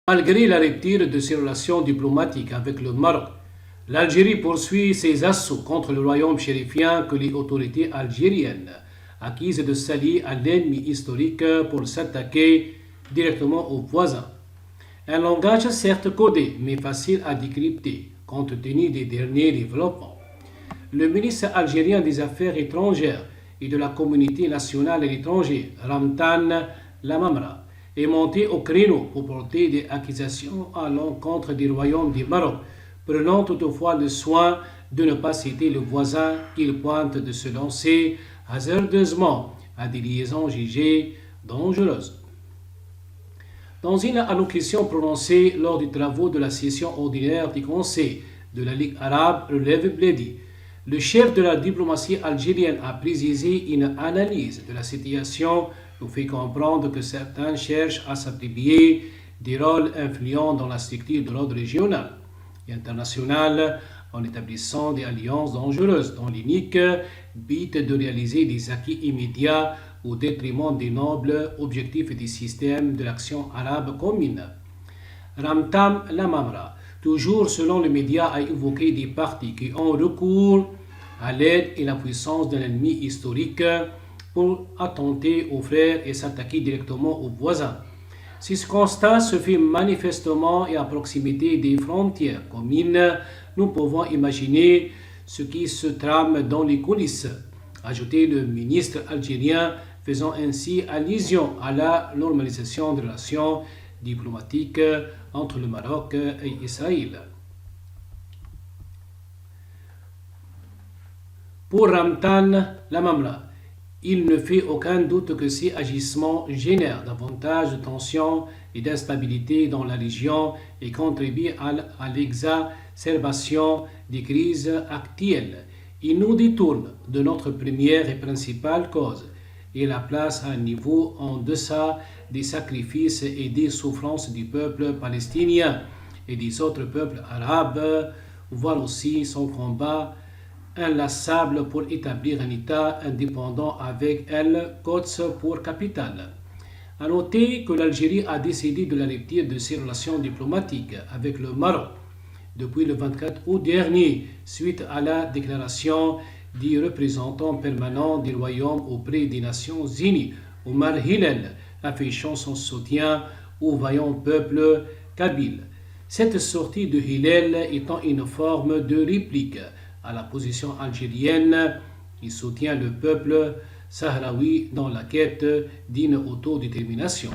Malgré la rupture de ses relations diplomatiques avec le Maroc, l'Algérie poursuit ses assauts contre le royaume chérifien que les autorités algériennes accusent de s'allier à l'ennemi historique pour s'attaquer directement aux voisins. Un langage certes codé, mais facile à décrypter, compte tenu des derniers développements. Le ministre algérien des Affaires étrangères et de la communauté nationale à l'étranger, Ramtan Lamamra, est monté au créneau pour porter des accusations à l'encontre du royaume du Maroc, prenant toutefois le soin de ne pas citer le voisin qu'il pointe de se lancer hasardeusement à des liaisons jugées dangereuses. Dans une allocution prononcée lors des travaux de la session ordinaire du Conseil de la Ligue arabe, relève Bledi, le chef de la diplomatie algérienne a précisé une analyse de la situation nous fait comprendre que certains cherchent à s'attribuer des rôles influents dans la structure de l'ordre régional et international en établissant des alliances dangereuses dont l'unique but de réaliser des acquis immédiats au détriment des nobles objectifs du système de l'action arabe commune. Ramtam Lamamra, toujours selon les médias, a évoqué des partis qui ont recours à l'aide et la puissance d'un ennemi historique pour attenter aux frères et s'attaquer directement aux voisins. Si ce constat se fait manifestement et à proximité des frontières communes, nous pouvons imaginer ce qui se trame dans les coulisses, ajoutait le ministre algérien, faisant ainsi allusion à la normalisation des relations diplomatiques entre le Maroc et Israël. Pour Ramtan Lamamra, il ne fait aucun doute que ces agissements génèrent davantage de tensions et d'instabilité dans la région et contribuent à l'exacerbation des crises actuelles. Il nous détourne de notre première et principale cause et la place à un niveau en deçà des sacrifices et des souffrances du peuple palestinien et des autres peuples arabes, voire aussi son combat inlassable pour établir un État indépendant avec El-Quds pour capitale. A noter que l'Algérie a décidé de la rupture de ses relations diplomatiques avec le Maroc depuis le 24 août dernier, suite à la déclaration du représentant permanent du Royaume auprès des Nations Unies, Omar Hillel, affichant son soutien au vaillant peuple kabyle. Cette sortie de Hillel étant une forme de réplique à la position algérienne qui soutient le peuple sahraoui dans la quête d'une autodétermination.